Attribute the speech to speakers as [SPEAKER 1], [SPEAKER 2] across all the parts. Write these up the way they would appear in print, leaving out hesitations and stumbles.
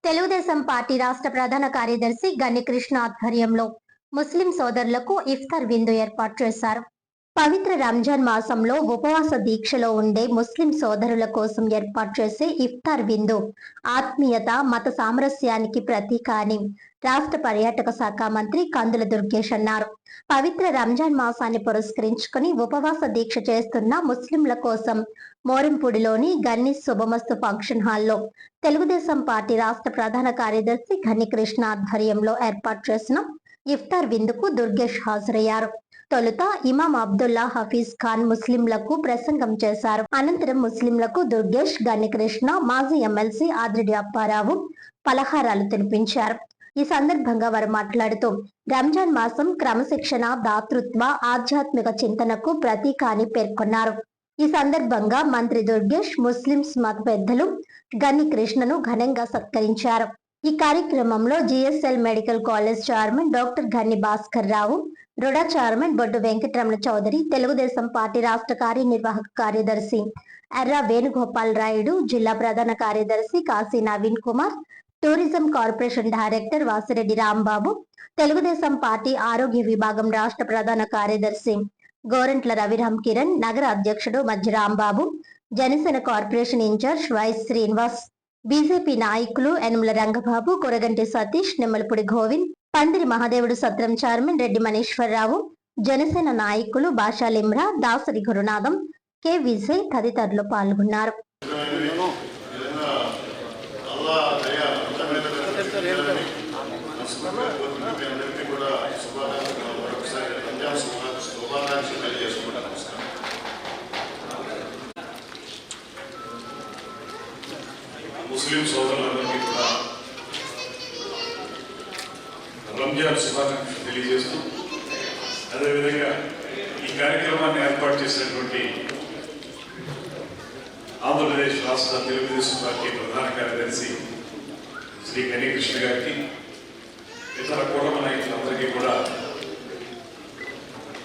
[SPEAKER 1] Telugu Desam party రాష్ట్ర ప్రధాన కార్యదర్శి గన్ని కృష్ణ ఆధ్వర్యంలో ముస్లిం సోదరులకు ఇఫ్తార్ విందు ఏర్పాటు చేశారు. పవిత్ర రంజాన్ మాసంలో ఉపవాస దీక్షలో ఉండే ముస్లిం సోదరుల కోసం ఏర్పాటు చేసే ఇఫ్తార్ విందు ఆత్మీయత, మత సామరస్యానికి ప్రతీక అని రాష్ట్ర పర్యాటక శాఖ మంత్రి కందుల దుర్గేష్ అన్నారు. పవిత్ర రంజాన్ మాసాన్ని పురస్కరించుకుని ఉపవాస దీక్ష చేస్తున్న ముస్లింల కోసం మోరంపూడిలోని గన్ని శుభమస్తు ఫంక్షన్ హాల్లో తెలుగుదేశం పార్టీ రాష్ట్ర ప్రధాన కార్యదర్శి గన్ని కృష్ణ ఆధ్వర్యంలో ఏర్పాటు చేసిన ఇఫ్తార్ విందుకు దుర్గేష్ హాజరయ్యారు. తొలుత ఇమాం అబ్దుల్లా హఫీజ్ ఖాన్ ముస్లింలకు ప్రసంగం చేశారు. అనంతరం ముస్లింలకు దుర్గేష్, గన్ని కృష్ణ, మాజీ ఎమ్మెల్సీ ఆదిరెడ్డి అప్పారావు పలహారాలు తినిపించారు. ఈ సందర్భంగా వారు మాట్లాడుతూ రంజాన్ మాసం క్రమశిక్షణ, దాతృత్వ, ఆధ్యాత్మిక చింతనకు ప్రతీక అని పేర్కొన్నారు. ఈ సందర్భంగా మంత్రి దుర్గేష్ ముస్లింస్ మత పెద్దలు గన్ని కృష్ణను ఘనంగా సత్కరించారు. ఈ కార్యక్రమంలో GSL medical college chairman doctor Ganni Bhaskar Rao, RUDA chairman Boddu Venkataramana Chowdary, Telugu Desam party రాష్ట్ర కార్యనిర్వాహక కార్యదర్శి ఎర్ర వేణుగోపాల్ రాయుడు, జిల్లా ప్రధాన కార్యదర్శి Kasi Naveen Kumar, tourism corporation director Vasireddy Rambabu, Telugu Desam party ఆరోగ్య విభాగం రాష్ట్ర ప్రధాన కార్యదర్శి గోరంట్ల రవిరామ్ కిరణ్, నగర అధ్యక్షుడు మధ్య Rambabu, Janasena corporation incharge YS Srinivas, BJP నాయకులు యనమల రంగబాబు, కొరగంటి సతీష్, నిమ్మలపూడి గోవింద్, పందిరి మహాదేవుడు సత్రం చైర్మన్ రెడ్డి మనీశ్వరరావు, జనసేన నాయకులు భాషా లిమ్రా, దాసరి గురునాథం, కె విజయ్ తదితరులు పాల్గొన్నారు.
[SPEAKER 2] ముస్లిం సోదరులందరికీ కూడా రంజాన్ శుభాకాంక్షలు తెలియజేస్తూ, అదేవిధంగా ఈ కార్యక్రమాన్ని ఏర్పాటు చేసినటువంటి ఆంధ్రప్రదేశ్ రాష్ట్ర తెలుగుదేశం పార్టీ ప్రధాన కార్యదర్శి శ్రీ గన్ని కృష్ణ గారికి, ఇతర కూటమి నాయకులందరికీ కూడా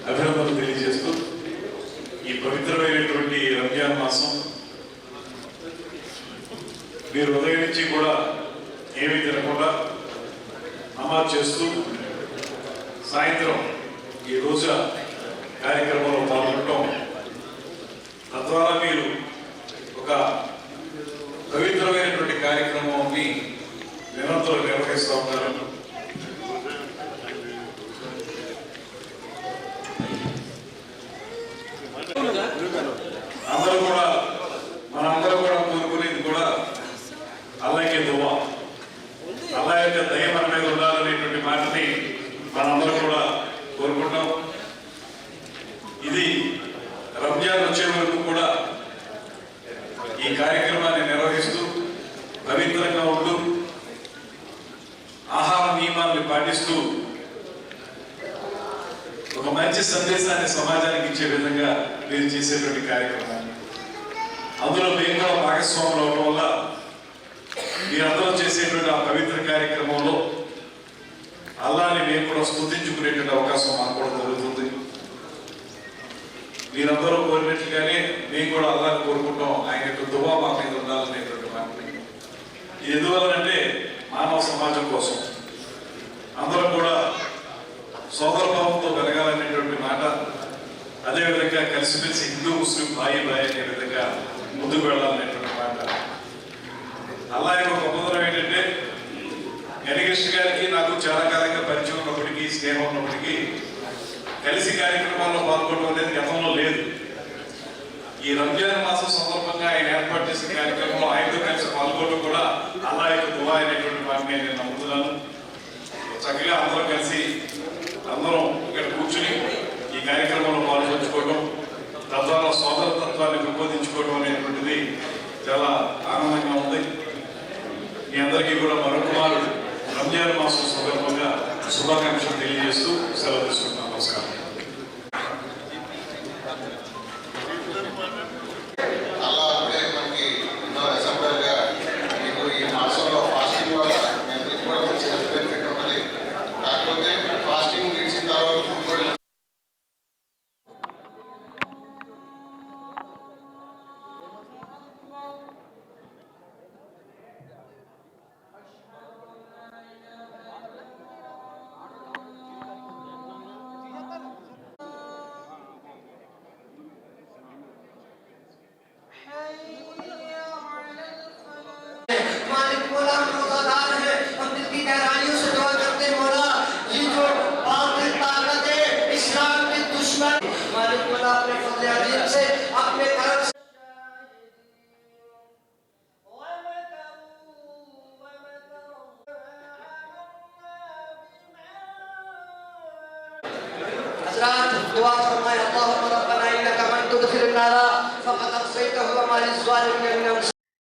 [SPEAKER 2] అభినందనలు తెలియజేస్తూ, ఈ పవిత్రమైనటువంటి రంజాన్ మాసం మీరు ఉదయం నుంచి కూడా ఏమీ తినకుండా నమాజ్ చేస్తూ సాయంత్రం ఈ రోజు కార్యక్రమంలో పాల్గొనడం, తద్వారా మీరు ఒక పవిత్రమైనటువంటి కార్యక్రమాన్ని నిరంతరం నిర్వహిస్తూ ఉంటారు. అందరూ కూడా మనందరూ కూడా కోరుకునేది కూడా అల్లాహ్కి దువా, అల్లాహ్ యొక్క దయ మన మీద ఉండాలనేటువంటి మాటని మనందరూ కూడా కోరుకుంటాం. ఇది రంజాన్ వచ్చే వరకు కూడా ఈ కార్యక్రమాన్ని నిర్వహిస్తూ పవిత్రంగా ఉంటూ ఆహార నియమాలను పాటిస్తూ ఒక మంచి సందేశాన్ని సమాజానికి ఇచ్చే విధంగా మీరు చేసేటువంటి కార్యక్రమం, అందులో మేము కూడా భాగస్వాములు అవడం వల్ల మీరందరూ చేసేటువంటి ఆ పవిత్ర కార్యక్రమంలో అల్లాహ్ని మేము కూడా స్తుతించుకునేటువంటి అవకాశం మాకు కూడా జరుగుతుంది. మీరందరూ కోరినట్లుగానే మేము కూడా అల్లాహ్ని కోరుకుంటాం, ఆయన యొక్క దువా మా మీద ఉండాలనేటువంటి మాటని. ఇది ఎందువలనంటే మానవ సమాజం కోసం అందరూ కూడా సోదరభావంతో పెరగాలనేటువంటి మాట, అదేవిధంగా కలిసిమెలిసి హిందూ ముస్లిం భాయి అనే విధంగా ముందుకు వెళ్ళాలనేటువంటి మాట. అల్లాహ్ యొక్క గొప్పదనం ఏంటంటే, గనికృష్ణ గారికి నాకు చాలా కాలంగా పరిచయం ఉన్నప్పటికీ, స్నేహం ఉన్నప్పటికీ కలిసి కార్యక్రమాల్లో పాల్గొనడం అనేది గతంలో లేదు. ఈ రంజాన్ మాసం సందర్భంగా ఆయన ఏర్పాటు చేసిన కార్యక్రమంలో ఆయనతో కలిసి పాల్గొనడం కూడా అల్లాహ్ యొక్క దువా అనేటువంటి వాటిని నేను నమ్ముతున్నాను. చక్కగా అందరం కలిసి అందరం ఇక్కడ కూర్చుని ఈ కార్యక్రమంలో పాల్గొంచుకోవడం, తద్వారా సోదరతత్వాన్ని పెంపొందించుకోవడం అనేటువంటిది చాలా ఆనందంగా ఉంది. మీ అందరికీ కూడా మరొకమారు రంజాన్ మాసం సందర్భంగా శుభాకాంక్షలు తెలియజేస్తూ సెలవు తీసుకుంటున్నాను. నమస్కారం.
[SPEAKER 3] दुश्मन मालिक मोला अपने फजल अजीम से अपने तरफ से हज़रात दुआ फरमाए अल्लाहुम्मा रब्बना इन्नका मन तुदखिलन नारा फक़द अग़सयतहु व मा लिज़्ज़ालिमीन मिन